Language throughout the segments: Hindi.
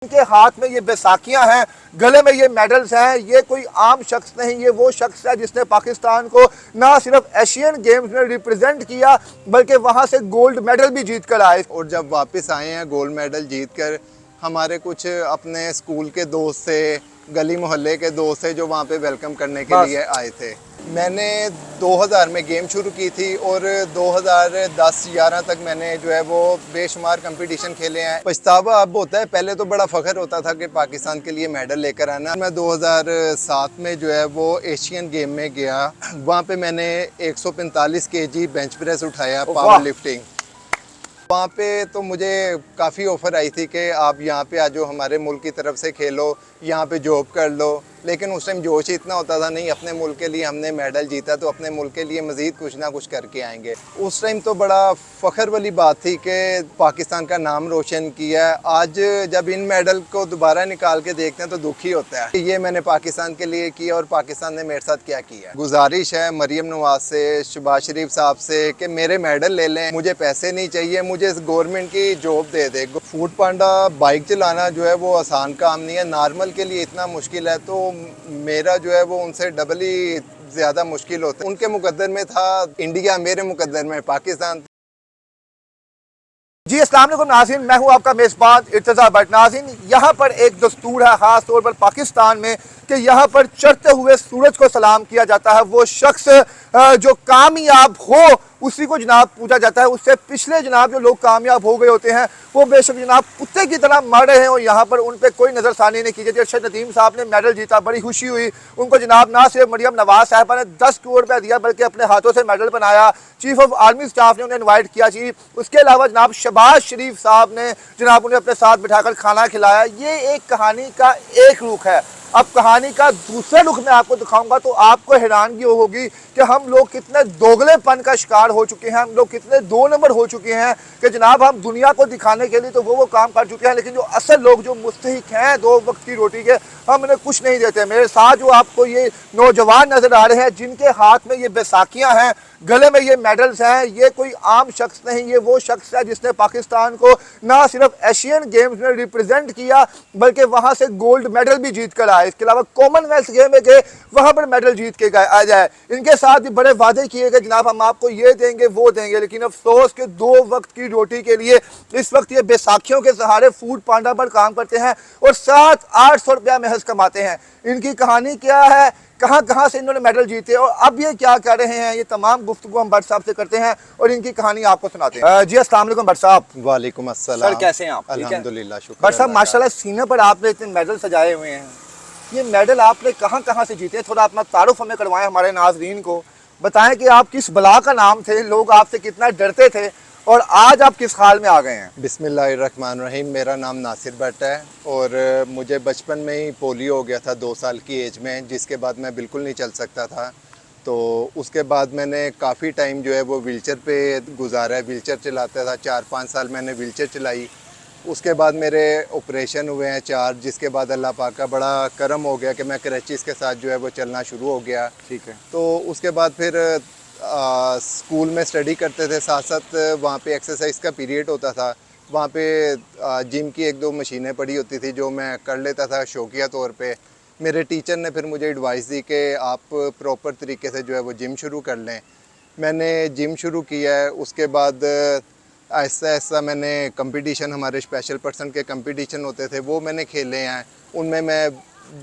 इनके हाथ में ये बैसाखियां हैं, गले में ये मेडल्स हैं। ये कोई आम शख्स नहीं, ये वो शख्स है जिसने पाकिस्तान को ना सिर्फ एशियन गेम्स में रिप्रेजेंट किया बल्कि वहां से गोल्ड मेडल भी जीत कर आए। और जब वापस आए हैं गोल्ड मेडल जीत कर, हमारे कुछ अपने स्कूल के दोस्त थे, गली मोहल्ले के दोस्त थे जो वहाँ पे वेलकम करने के लिए आए थे। मैंने 2000 में गेम शुरू की थी और 2010-11 तक मैंने जो है वो बेशुमार कंपटीशन खेले हैं। पछतावा अब होता है, पहले तो बड़ा फ़ख्र होता था कि पाकिस्तान के लिए मेडल लेकर आना। मैं 2007 में जो है वो एशियन गेम में गया, वहाँ पे मैंने 145 केजी बेंच प्रेस उठाया, पावर लिफ्टिंग। वहाँ पे तो मुझे काफ़ी ऑफ़र आई थी कि आप यहाँ पे आ जाओ, हमारे मुल्क की तरफ से खेलो, यहाँ पे जॉब कर लो। लेकिन उस टाइम जोश इतना होता था, नहीं अपने मुल्क के लिए हमने मेडल जीता तो अपने मुल्क के लिए मज़ीद कुछ ना कुछ करके आएंगे। उस टाइम तो बड़ा फ़ख्र वाली बात थी कि पाकिस्तान का नाम रोशन किया। आज जब इन मेडल को दोबारा निकाल के देखते हैं तो दुख ही होता है कि ये मैंने पाकिस्तान के लिए किया और पाकिस्तान ने मेरे साथ क्या किया। गुजारिश है मरियम नवाज से, शहबाज शरीफ साहब से कि मेरे मेडल ले लें, मुझे पैसे नहीं चाहिए, मुझे गवर्नमेंट की जॉब दे दे। फूड पांडा बाइक चलाना जो है वो आसान काम नहीं है, नॉर्मल के लिए इतना मुश्किल है, तो मेरा जो है वो उनसे डबल ही ज़्यादा मुश्किल होता है। उनके मुकद्दर में था इंडिया, मेरे मुकद्दर में पाकिस्तान। जी अस्सलाम वालेकुम नाज़रीन, मैं हूं आपका मेज़बान इर्तज़ा भट्ट। नाज़रीन, यहाँ पर एक दस्तूर है ख़ास तौर पर पाकिस्तान में कि यहाँ पर चढ़ते हुए सूरज को सलाम किया जाता है। वो शख्स जो कामयाब हो उसी को जनाब पूछा जाता है। उससे पिछले जनाब जो लोग कामयाब हो गए होते हैं वो बेशक जनाब कुत्ते की तरह मर रहे हैं और यहाँ पर उन पर कोई नज़रसानी नहीं की जाती। अरशद नदीम साहब ने मेडल जीता, बड़ी खुशी हुई उनको। जनाब ना सिर्फ मरियम नवाज साहबा ने 10 करोड़ रुपया दिया बल्कि अपने हाथों से मेडल बनाया। चीफ ऑफ आर्मी स्टाफ ने उन्हें इन्वाइट किया जी। उसके अलावा जनाब शहबाज शरीफ साहब ने जनाब उन्हें अपने साथ बिठाकर खाना खिलाया। ये एक कहानी का एक रुख है। अब कहानी का दूसरा रुख मैं आपको दिखाऊंगा तो आपको हैरानगी होगी कि हम लोग कितने दोगलेपन का शिकार हो चुके हैं, हम लोग कितने दो नंबर हो चुके हैं कि जनाब हम दुनिया को दिखाने के लिए तो वो काम कर चुके हैं, लेकिन जो असल लोग जो मुस्तहिक हैं दो वक्त की रोटी के, हम उन्हें कुछ नहीं देते। मेरे साथ जो आपको ये नौजवान नजर आ रहे हैं जिनके हाथ में ये बैसाखियां हैं, गले में ये मेडल्स हैं, ये कोई आम शख्स नहीं, ये वो शख्स है जिसने पाकिस्तान को ना सिर्फ एशियन गेम्स में रिप्रेजेंट किया बल्कि वहां से गोल्ड मेडल भी जीत कर आए। इसके अलावा कॉमनवेल्थ गेम में गए, वहां पर मेडल जीत के गए आ जाए। इनके साथ भी बड़े वादे किए गए, जनाब हम आपको ये देंगे वो देंगे, लेकिन अफसोस के दो वक्त की रोटी के लिए इस वक्त ये बैसाखियों के सहारे फूड पांडा पर काम करते हैं और 700-800 रुपया महज कमाते हैं। इनकी कहानी क्या है, कहाँ कहाँ से इन्होंने मेडल जीते और अब ये क्या कर रहे हैं, ये तमाम गुफ्तगू हम भट्ट साहब से करते हैं और इनकी कहानी आपको सुनाते हैं। जी अस्सलाम वालेकुम भट्ट साहब। वालेकुम अस्सलाम। सर कैसे हैं आप? अल्हम्दुलिल्लाह, शुक्र। भट्ट साहब माशाल्लाह सीने पर आपने इतने मेडल सजाए हुए हैं, ये मेडल आपने कहाँ कहाँ से जीते? थोड़ा अपना तारुफ हमें करवाएं, हमारे नाजरीन को बताएं कि आप किस बला का नाम थे, लोग आपसे कितना डरते थे और आज आप किस हाल में आ गए हैं। बिस्मिल्लाहिर्रहमानिर्रहीम। मेरा नाम नासिर भट्ट है और मुझे बचपन में ही पोलियो हो गया था 2 साल की एज में, जिसके बाद मैं बिल्कुल नहीं चल सकता था। तो उसके बाद मैंने काफ़ी टाइम जो है वो व्हीलचेयर पे गुजारा है, व्हीलचेयर चलाता था। 4-5 साल मैंने व्हीलचेयर चलाई। उसके बाद मेरे ऑपरेशन हुए हैं 4, जिसके बाद अल्लाह पाक का बड़ा करम हो गया कि मैं क्रचिज़ के साथ जो है वो चलना शुरू हो गया। ठीक है। तो उसके बाद फिर स्कूल में स्टडी करते थे, साथ साथ वहाँ पे एक्सरसाइज का पीरियड होता था। वहाँ पे जिम की 1-2 मशीनें पड़ी होती थी जो मैं कर लेता था शौकिया तौर पे। मेरे टीचर ने फिर मुझे एडवाइस दी कि आप प्रॉपर तरीके से जो है वो जिम शुरू कर लें। मैंने जिम शुरू किया है। उसके बाद ऐसा ऐसा मैंने कंपटीशन, हमारे स्पेशल पर्सन के कंपटीशन होते थे वो मैंने खेले हैं, उनमें मैं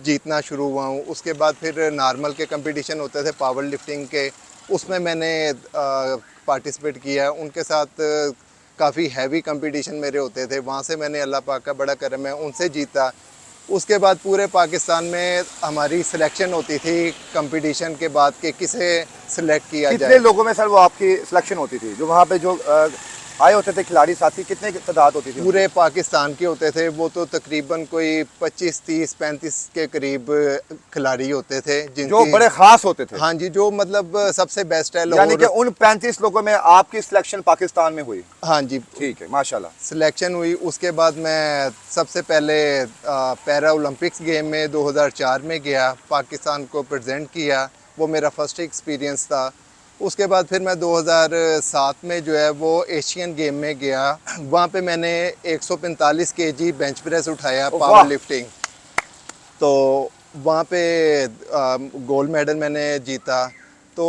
जीतना शुरू हुआ हूँ। उसके बाद फिर नॉर्मल के कंपटीशन होते थे पावर लिफ्टिंग के, उसमें मैंने पार्टिसिपेट किया। उनके साथ काफ़ी हैवी कंपटीशन मेरे होते थे, वहाँ से मैंने अल्लाह पाक का बड़ा करम है उनसे जीता। उसके बाद पूरे पाकिस्तान में हमारी सिलेक्शन होती थी कंपटीशन के बाद कि किसे सिलेक्ट किया जाए। कितने लोगों में सर वो आपकी सिलेक्शन होती थी जो वहाँ पे जो आए होते थे खिलाड़ी साथी, कितने की तादाद होती थी? पूरे पाकिस्तान के होते थे वो, तो तकरीबन कोई 25, 30, 35 के करीब खिलाड़ी होते थे जो बड़े खास होते थे। हाँ जी, जो मतलब सबसे बेस्ट है। यानी कि उन 35 लोगों में आपकी सिलेक्शन पाकिस्तान में हुई? हाँ जी, ठीक है, माशाल्लाह सिलेक्शन हुई। उसके बाद मैं सबसे पहले पैरा ओलंपिक्स गेम में 2004 में गया, पाकिस्तान को प्रेजेंट किया। वो मेरा फर्स्ट एक्सपीरियंस था। उसके बाद फिर मैं 2007 में जो है वो एशियन गेम में गया। वहाँ पे मैंने 145 केजी बेंच प्रेस उठाया, पावर लिफ्टिंग। तो वहाँ पे गोल्ड मेडल मैंने जीता। तो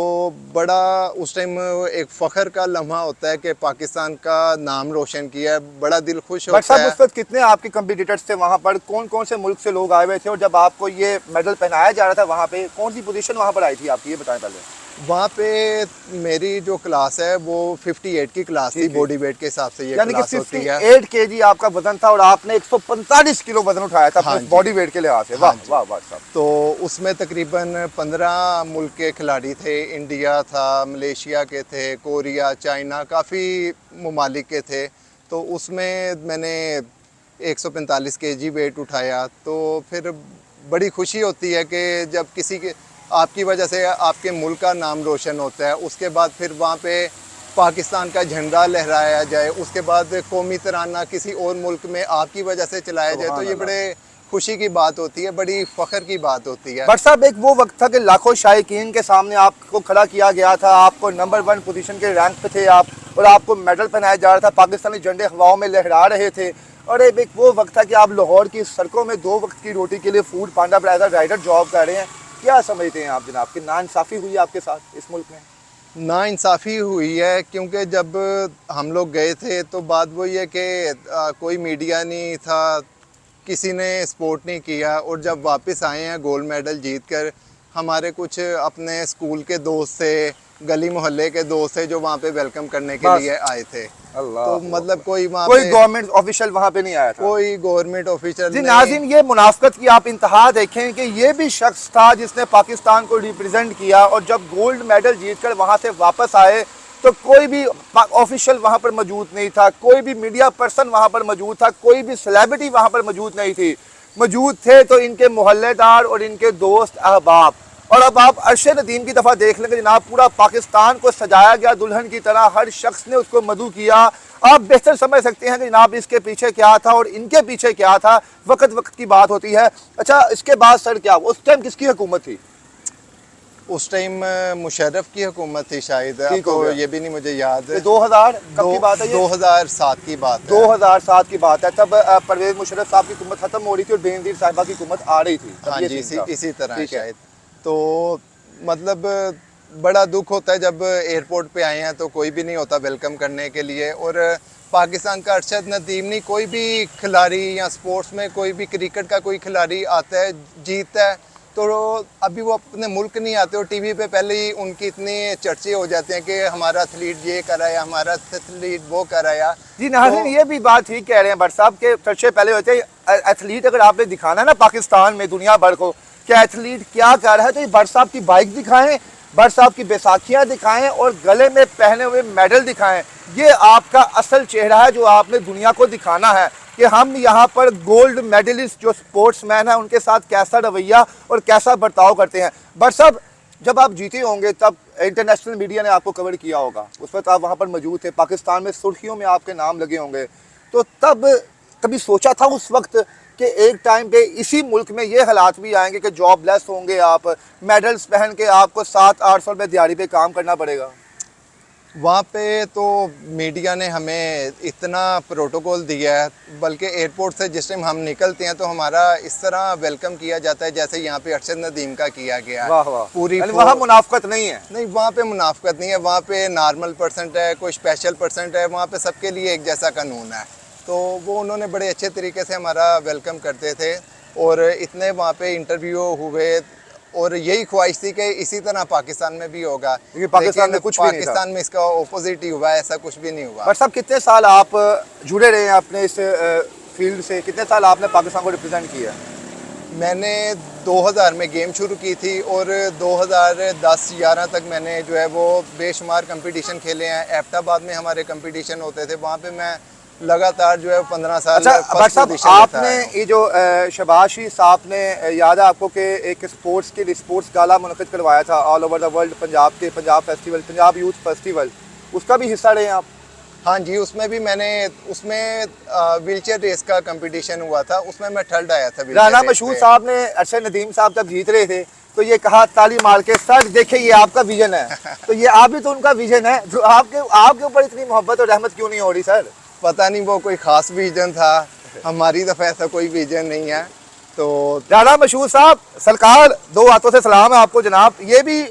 बड़ा उस टाइम एक फ़ख्र का लम्हा होता है कि पाकिस्तान का नाम रोशन किया है, बड़ा दिल खुश होता है। उस वक्त कितने आपके कंपटीटर्स थे वहाँ पर, कौन कौन से मुल्क से लोग आए हुए थे, और जब आपको ये मेडल पहनाया जा रहा था वहाँ पे कौन सी पोजीशन वहाँ पर आई थी आपकी, ये बताएं पहले। वहाँ पे मेरी जो क्लास है वो 58 की क्लास थी, बॉडी वेट के हिसाब से ये यानी कि क्लास होती है। 58 केजी आपका वजन था और आपने 145 किलो वजन उठाया था हाँ बॉडी वेट के लिहाज से। वाह वाह वाह साहब। तो उसमें तकरीबन 15 मुल्क के खिलाड़ी थे। इंडिया था, मलेशिया के थे, कोरिया, चाइना, काफ़ी ममालिक के थे। तो उसमें मैंने 145 केजी वेट उठाया। तो फिर बड़ी खुशी होती है कि जब किसी के आपकी वजह से आपके मुल्क का नाम रोशन होता है। उसके बाद फिर वहाँ पे पाकिस्तान का झंडा लहराया जाए, उसके बाद कौमी तराना किसी और मुल्क में आपकी वजह से चलाया जाए, तो ये बड़े खुशी की बात होती है, बड़ी फ़ख्र की बात होती है। बट साहब एक वो वक्त था कि लाखों शायकीन के सामने आपको खड़ा किया गया था, आपको नंबर 1 पोजीशन के रैंक पे थे आप, और आपको मेडल पहनाया जा रहा था, पाकिस्तानी झंडे हवाओं में लहरा रहे थे। और एक वो वक्त था कि आप लाहौर की सड़कों में 2 वक्त की रोटी के लिए फूड पांडा पर एज अ राइडर जॉब कर रहे हैं। क्या समझते हैं आप जनाब कि नाइंसाफ़ी हुई आपके साथ इस मुल्क में? नाइंसाफ़ी हुई है, क्योंकि जब हम लोग गए थे तो बात वही है कि कोई मीडिया नहीं था, किसी ने सपोर्ट नहीं किया। और जब वापस आए हैं गोल्ड मेडल जीत कर, हमारे कुछ अपने स्कूल के दोस्त थे, गली मोहल्ले के दोस्त थे जो वहाँ पे वेलकम करने के लिए आए थे। तो मतलब कोई गवर्नमेंट ऑफिशियल वहाँ पे नहीं आया था? कोई गवर्नमेंट ऑफिशियल जी नाज़रीन, ये मुनाफकत की आप इंतहा देखें कि ये भी शख्स था जिसने पाकिस्तान को रिप्रेजेंट किया, और जब गोल्ड मेडल जीतकर वहाँ से वापस आए तो कोई भी ऑफिशियल वहाँ पर मौजूद नहीं था, कोई भी मीडिया पर्सन वहाँ पर मौजूद था, कोई भी सेलिब्रिटी वहाँ पर मौजूद नहीं थी। मौजूद थे तो इनके मोहल्लेदार और इनके दोस्त अहबाब। और अब आप अर्शे नदीम की दफ़ा देख लेंगे जनाब, पूरा पाकिस्तान को सजाया गया दुल्हन की तरह, हर शख्स ने उसको मधु किया। आप बेहतर समझ सकते हैं कि जनाब इसके पीछे क्या था और इनके पीछे क्या था। वक्त वक्त की बात होती है। अच्छा, इसके बाद सर क्या उस टाइम किसकी हुकूमत थी? उस टाइम मुशर्रफ की हुकूमत थी शायद, तो ये भी नहीं मुझे याद। 2000 कब की बात है? 2007 की बात है। 2007 की बात है। तब परवेज मुशर्रफ साहब की हुकूमत खत्म हो रही थी और बेनज़ीर साहिबा की हुकूमत आ रही थी। हाँ जी, इसी तरह शायद। तो मतलब बड़ा दुख होता है जब एयरपोर्ट पे आए हैं तो कोई भी नहीं होता वेलकम करने के लिए। और पाकिस्तान का अरशद नदीम नहीं, कोई भी खिलाड़ी या स्पोर्ट्स में कोई भी क्रिकेट का कोई खिलाड़ी आता है, जीतता है, तो अभी वो अपने मुल्क नहीं आते और टीवी पे पहले ही उनकी इतनी चर्चे हो जाते हैं कि हमारा एथलीट ये कराया, हमारा एथलीट वो कराया। जी नाज़रीन, ये भी बात ठीक कह रहे हैं भट्ट साहब के चर्चे पहले होते हैं। एथलीट अगर आपने दिखाना ना पाकिस्तान में दुनिया भर को क्या एथलीट क्या कर रहा है, तो ये भट्ट साहब की बाइक दिखाएं, भट्ट साहब की बैसाखियाँ दिखाएं और गले में पहने हुए मेडल दिखाएं। ये आपका असल चेहरा है जो आपने दुनिया को दिखाना है कि हम यहाँ पर गोल्ड मेडलिस्ट जो स्पोर्ट्समैन हैं उनके साथ कैसा रवैया और कैसा बर्ताव करते हैं। भट्ट साहब, जब आप जीते होंगे तब इंटरनेशनल मीडिया ने आपको कवर किया होगा, उस वक्त आप वहाँ पर मौजूद थे, पाकिस्तान में सुर्खियों में आपके नाम लगे होंगे। तो तब कभी सोचा था उस वक्त कि एक टाइम पे इसी मुल्क में ये हालात भी आएंगे कि जॉबलेस होंगे आप, मेडल्स पहन के आपको 700-800 रुपये दिहाड़ी पे काम करना पड़ेगा? वहाँ पे तो मीडिया ने हमें इतना प्रोटोकॉल दिया है, बल्कि एयरपोर्ट से जिस टाइम हम निकलते हैं तो हमारा इस तरह वेलकम किया जाता है जैसे यहाँ पे अरशद नदीम का किया गया है। वाह वाह। पूरी वहाँ मुनाफकत नहीं है? नहीं, वहाँ पे मुनाफकत नहीं है, वहाँ पे नॉर्मल परसेंट है, कोई स्पेशल परसेंट है, वहाँ पे सबके लिए एक जैसा कानून है। तो वो उन्होंने बड़े अच्छे तरीके से हमारा वेलकम करते थे और इतने वहाँ पे इंटरव्यू हुए और यही ख्वाहिश थी कि इसी तरह पाकिस्तान में भी होगा। पाकिस्तान में कुछ भी नहीं था। पाकिस्तान में इसका ऑपोजिट ही हुआ, ऐसा कुछ भी नहीं हुआ। बट साहब, कितने साल आप जुड़े रहे हैं अपने इस फील्ड से? कितने साल आपने पाकिस्तान को रिप्रेजेंट किया? मैंने 2000 में गेम शुरू की थी और 2010-11 तक मैंने जो है वो बेशुमार कंपटीशन खेले हैं। एबटाबाद में हमारे कंपटीशन होते थे, वहाँ पे मैं लगातार जो है 15 साल। अच्छा साहब, आपने ये जो शहबाज शरीफ साहब ने, याद है आपको कि एक स्पोर्ट्स गाला मुनक़िद करवाया था all over the world, Punjab के Punjab festival, Punjab youth festival, उसका भी हिस्सा रहे हैं आप? हाँ जी, उसमें भी मैंने, उसमें व्हीलचेयर रेस का कंपटीशन हुआ था, उसमें मैं थर्ड आया था। राना मशहूर साहब ने, अरशद नदीम साहब जब जीत रहे थे तो ये कहा ताली मार के सर देखिए ये आपका विजन है। तो ये आप भी तो उनका विजन है, तो आपके ऊपर इतनी मोहब्बत और रहमत क्यों नहीं हो रही सर? पता नहीं वो कोई खास विजन था, हमारी तरफ ऐसा कोई विजन नहीं है। तो राणा मशहूर साहब, सरकार दो हाथों से सलाम है आपको जनाब। ये भी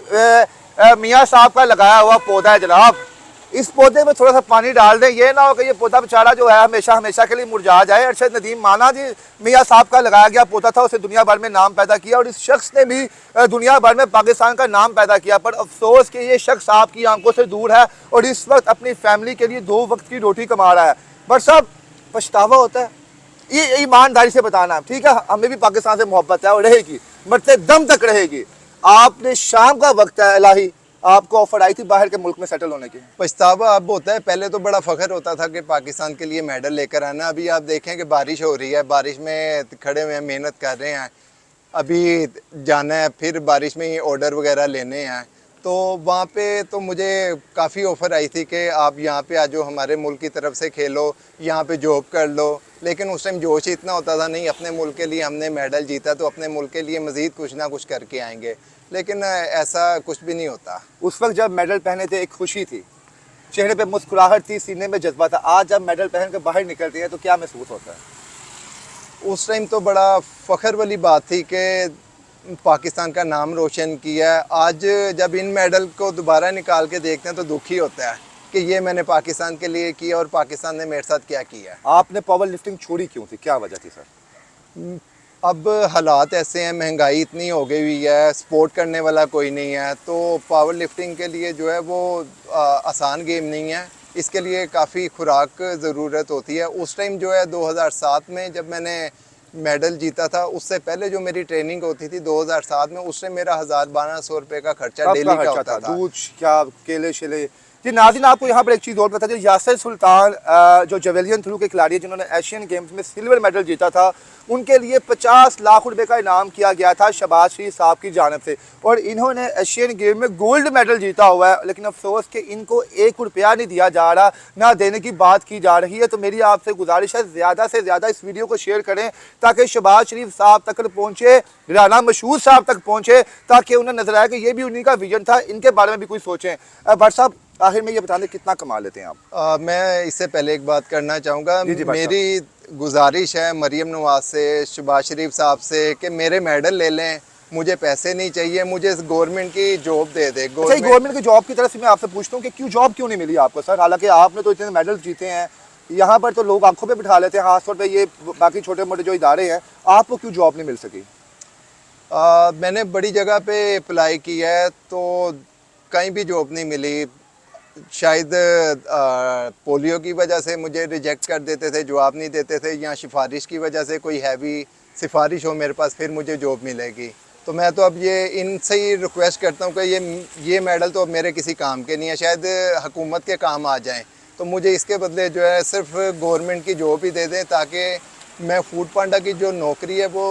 मियाँ साहब का लगाया हुआ पौधा है जनाब। इस पौधे में थोड़ा सा पानी डाल दें, ये ना हो कि ये पौधा बेचारा जो है हमेशा हमेशा के लिए मुरझा जाए। अरशद नदीम माना जी मियाँ साहब का लगाया गया पौधा था, उसे दुनिया भर में नाम पैदा किया और इस शख्स ने भी दुनिया भर में पाकिस्तान का नाम पैदा किया। पर अफसोस कि ये शख्स आपकी आंखों से दूर है और इस वक्त अपनी फैमिली के लिए 2 वक्त की रोटी कमा रहा है। बट साहब पछतावा होता है, ये ईमानदारी से बताना, ठीक है? हमें भी पाकिस्तान से मोहब्बत है और रहेगी, मरते दम तक रहेगी। आपने शाम का वक्त है इलाही, आपको ऑफर आई थी बाहर के मुल्क में सेटल होने की। पछतावा अब होता है, पहले तो बड़ा फख्र होता था कि पाकिस्तान के लिए मेडल लेकर आना। अभी आप देखें कि बारिश हो रही है, बारिश में खड़े हुए हैं, मेहनत कर रहे हैं, अभी जाना है फिर बारिश में ही ऑर्डर वगैरह लेने हैं। तो वहाँ पे तो मुझे काफ़ी ऑफ़र आई थी कि आप यहाँ पे आ जाओ, हमारे मुल्क की तरफ से खेलो, यहाँ पे जॉब कर लो। लेकिन उस टाइम जोश इतना होता था, नहीं अपने मुल्क के लिए हमने मेडल जीता तो अपने मुल्क के लिए मज़ीद कुछ ना कुछ करके आएंगे। लेकिन ऐसा कुछ भी नहीं होता। उस वक्त जब मेडल पहने थे एक खुशी थी, चेहरे पे मुस्कुराहट थी, सीने में जज्बा था। आज जब मेडल पहन कर बाहर निकलते हैं तो क्या महसूस होता है? उस टाइम तो बड़ा फ़ख्र वाली बात थी कि पाकिस्तान का नाम रोशन किया है। आज जब इन मेडल को दोबारा निकाल के देखते हैं तो दुख ही होता है कि ये मैंने पाकिस्तान के लिए किया और पाकिस्तान ने मेरे साथ क्या किया है। आपने पावर लिफ्टिंग छोड़ी क्यों थी, क्या वजह थी सर? अब हालात ऐसे हैं, महंगाई इतनी हो गई हुई है, सपोर्ट करने वाला कोई नहीं है, तो पावर लिफ्टिंग के लिए जो है वो आसान गेम नहीं है। इसके लिए काफ़ी खुराक ज़रूरत होती है। उस टाइम जो है 2007 में जब मैंने मेडल जीता था, उससे पहले जो मेरी ट्रेनिंग होती थी 2007 में, उससे मेरा 1000-1200 रुपये का खर्चा डेली का होता था। दूध क्या केले शेले। जी नाज़रीन, आपको यहाँ पर एक चीज़ और पता है, जो यासिर सुल्तान जो जेवेलियन थ्रू के खिलाड़ी हैं जिन्होंने एशियन गेम्स में सिल्वर मेडल जीता था, उनके लिए 50 लाख रुपए का इनाम किया गया था शहबाज शरीफ साहब की जानिब से, और इन्होंने एशियन गेम में गोल्ड मेडल जीता हुआ है। लेकिन अफसोस कि इनको 1 रुपया नहीं दिया जा रहा, ना देने की बात की जा रही है। तो मेरी आपसे गुजारिश है ज़्यादा से ज़्यादा इस वीडियो को शेयर करें ताकि शहबाज शरीफ साहब तक पहुँचे, राना मशहूर साहब तक पहुँचे, ताकि उन्हें नजर आए कि ये भी उन्हीं का विजन था, इनके बारे में भी कुछ सोचें। भट्ट साहब आखिर में ये बता दें कितना कमा लेते हैं आप? मैं इससे पहले एक बात करना चाहूँगा। मेरी गुजारिश है मरीम नवाज से, शहबाज शरीफ साहब से कि मेरे मेडल ले लें, मुझे पैसे नहीं चाहिए, मुझे गवर्नमेंट की जॉब दे दे। गवर्नमेंट की जॉब की तरफ से मैं आपसे पूछता हूँ कि क्यों जॉब क्यों नहीं मिली आपको सर? हालांकि आपने तो इतने मेडल जीते हैं, यहाँ पर तो लोग आंखों पे बिठा लेते हैं, खासतौर पे ये बाकी छोटे मोटे जो इदारे हैं, आपको क्यों जॉब नहीं मिल सकी? मैंने बड़ी जगह पे अप्लाई किया है तो कहीं भी जॉब नहीं मिली। शायद पोलियो की वजह से मुझे रिजेक्ट कर देते थे, जवाब नहीं देते थे, या सिफारिश की वजह से कोई हैवी सिफारिश हो मेरे पास फिर मुझे जॉब मिलेगी। तो मैं तो अब ये इनसे ही रिक्वेस्ट करता हूँ कि ये मेडल तो अब मेरे किसी काम के नहीं है, शायद हुकूमत के काम आ जाएं, तो मुझे इसके बदले जो है सिर्फ गवर्नमेंट की जॉब ही दे दें, ताकि मैं फूड पांडा की जो नौकरी है वो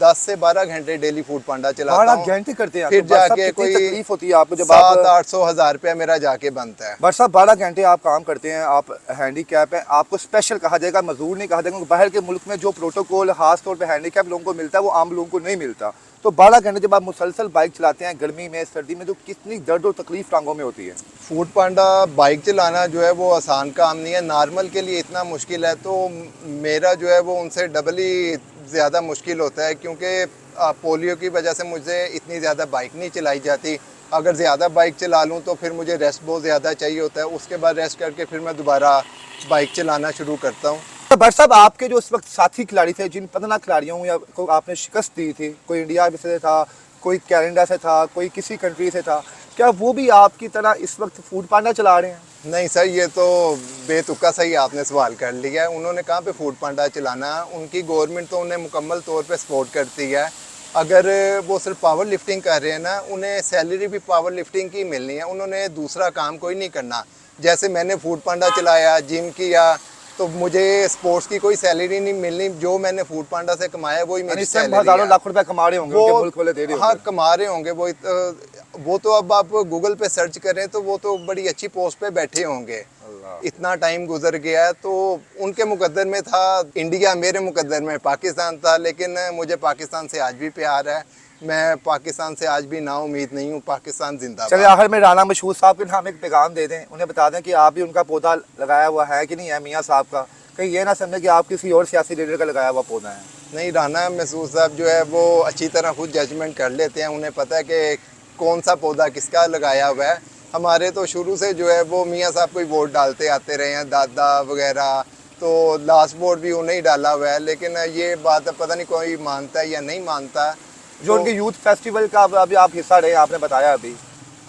10 से 12 घंटे डेली फूड पांडा चलाता हूँ। 12 घंटे करते हैं? फिर जाके कोई तकलीफ होती है आपको जब 700-800 हज़ार रुपया मेरा जाके बनता है। बट साहब 12 घंटे आप काम करते हैं, आप हैंडीकैप हैं, आपको स्पेशल कहा जाएगा, मजदूर नहीं कहा जाएगा। बाहर के मुल्क में जो प्रोटोकॉल खास तौर पे हैंडीकैप लोगों को मिलता है वो आम लोगों को नहीं मिलता। तो 12 घंटे जब आप मुसलसल बाइक चलाते हैं गर्मी में सर्दी में, तो कितनी दर्द और तकलीफ टांगों में होती है? फूड पांडा बाइक चलाना जो है वो आसान काम नहीं है, नॉर्मल के लिए इतना मुश्किल है, तो मेरा जो है वो उनसे डबल ही ज़्यादा मुश्किल होता है, क्योंकि पोलियो की वजह से मुझे इतनी ज़्यादा बाइक नहीं चलाई जाती। अगर ज़्यादा बाइक चला लूँ तो फिर मुझे रेस्ट बहुत ज़्यादा चाहिए होता है, उसके बाद रेस्ट करके फिर मैं दोबारा बाइक चलाना शुरू करता हूँ। भट्ट साहब आपके जो इस वक्त साथी खिलाड़ी थे, जिन 15 खिलाड़ियों या को आपने शिकस्त दी थी, कोई इंडिया से था, कोई कनाडा से था, कोई किसी कंट्री से था, क्या वो भी आपकी तरह इस वक्त फूड पांडा चला रहे हैं? नहीं सर, ये तो बेतुका सही आपने सवाल कर लिया है। उन्होंने कहाँ पे फूड पांडा चलाना, उनकी गवर्नमेंट तो उन्हें मुकम्मल तौर पे सपोर्ट करती है। अगर वो सिर्फ पावर लिफ्टिंग कर रहे हैं ना, उन्हें सैलरी भी पावर लिफ्टिंग की मिलनी है, उन्होंने दूसरा काम कोई नहीं करना। जैसे मैंने फूड पांडा चलाया, जिम किया, तो मुझे स्पोर्ट्स की कोई सैलरी नहीं मिलनी, जो मैंने फूड पांडा से कमाया वही मेरी सैलरी है। हज़ारों लाख रुपए कमा रहे होंगे, वो मुल्क वाले दे रहे हाँ कमा रहे होंगे वो तो अब आप गूगल पे सर्च करें तो वो तो बड़ी अच्छी पोस्ट पे बैठे होंगे। इतना टाइम गुजर गया है, तो उनके मुकद्दर में था इंडिया, मेरे मुकद्दर में पाकिस्तान था, लेकिन मुझे पाकिस्तान से आज भी प्यार है। मैं पाकिस्तान से आज भी नाउम्मीद नहीं हूँ। पाकिस्तान जिंदाबाद। चलिए आखिर में राना मशहूर साहब के नाम एक पैगाम दे दें, उन्हें बता दें कि आप भी उनका पौधा लगाया हुआ है कि नहीं है मियाँ साहब का, कहीं ये ना समझे कि आप किसी और सियासी लीडर का लगाया हुआ पौधा है। नहीं, राना मसूद साहब जो है वो अच्छी तरह खुद जजमेंट कर लेते हैं, उन्हें पता है कि कौन सा पौधा किसका लगाया हुआ है। हमारे तो शुरू से जो है वो मियाँ साहब को ही वोट डालते आते रहे हैं, दादा वगैरह, तो लास्ट वोट भी उन्हें ही डाला हुआ है। लेकिन ये बात पता नहीं कोई मानता है या नहीं मानता। जो उनके यूथ फेस्टिवल का अभी आप हिस्सा रहे, आपने बताया अभी।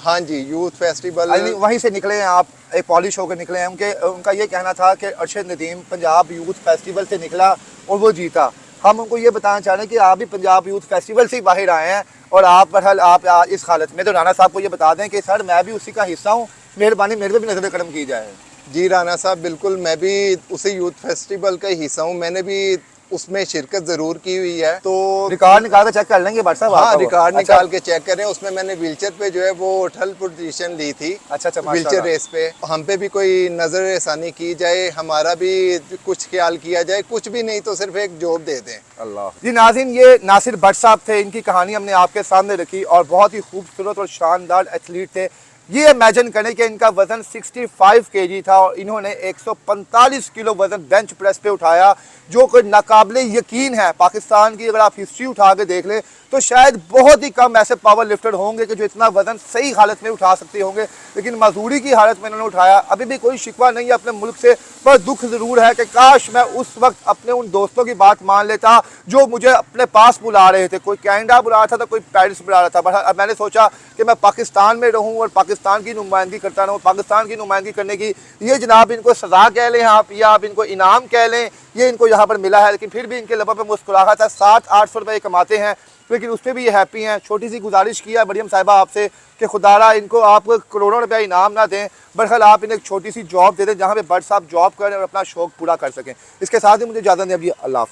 हाँ जी, यूथ फेस्टिवल वहीं से निकले हैं आप, एक पॉलिश होकर निकले हैं। उनका ये कहना था कि अरशद नदीम पंजाब यूथ फेस्टिवल से निकला और वो जीता। हम उनको ये बताना चाह रहे हैं कि आप भी पंजाब यूथ फेस्टिवल से ही बाहर आए हैं और आप बहरहाल आप इस हालत में, तो राना साहब को ये बता दें कि सर मैं भी उसी का हिस्सा हूँ, मेहरबानी मेरे पे भी नजर करम की जाए। जी राना साहब, बिल्कुल, मैं भी उसी यूथ फेस्टिवल का ही हिस्सा हूँ, मैंने भी उसमें शिरकत जरूर की हुई है। तो रिकॉर्ड निकाल के चेक कर लेंगे भाई साहब। हाँ, रिकॉर्ड निकाल के चेक करें। उसमें मैंने व्हीलचेयर पे जो है वो थर्ड पोजीशन ली थी। अच्छा, व्हीलचेयर रेस पे हम पे भी कोई नजर एहसानी की जाए, हमारा भी कुछ ख्याल किया जाए, कुछ भी नहीं तो सिर्फ एक जॉब दे दें। अल्लाह जी। नाज़रीन, ये नासिर भट्ट साहब थे, इनकी कहानी हमने आपके सामने रखी और बहुत ही खूबसूरत और शानदार एथलीट थे। ये इमेजिन करें कि इनका वजन 65 kg था और इन्होंने 145 किलो वजन बेंच प्रेस पे उठाया, जो कि नाकाबिले यकीन है। पाकिस्तान की अगर आप हिस्ट्री उठा के देख लें तो शायद बहुत ही कम ऐसे पावर लिफ्टर होंगे कि जो इतना वजन सही हालत में उठा सकते होंगे, लेकिन मजदूरी की हालत में इन्होंने उठाया। अभी भी कोई शिकवा नहीं है अपने मुल्क से, पर दुख ज़रूर है कि काश मैं उस वक्त अपने उन दोस्तों की बात मान लेता जो मुझे अपने पास बुला रहे थे। कोई कनाडा बुला रहा था तो कोई पेरिस बुला रहा था। बट अब मैंने सोचा कि मैं पाकिस्तान में रहूँ और पाकिस्तान की नुमाइंदगी करता रहूँ। पाकिस्तान की नुमाइंदगी करने की ये जनाब इनको सज़ा कह लें आप, या आप इनको इनाम कह लें, ये इनको यहाँ पर मिला है। लेकिन फिर भी इनके लबों पर मुस्कुराहट है। 700-800 रुपये कमाते हैं, लेकिन उस पर भी ये हैप्पी हैं। छोटी सी गुजारिश किया मरियम साहिबा आपसे कि खुदारा इनको आप करोड़ों रुपया इनाम ना दें, बहरहाल आप इन्हें एक छोटी सी जॉब दे दें जहाँ पे भट्ट साहब जॉब करें और अपना शौक पूरा कर सकें। इसके साथ ही मुझे इजाज़त दें। अभी अल्लाह।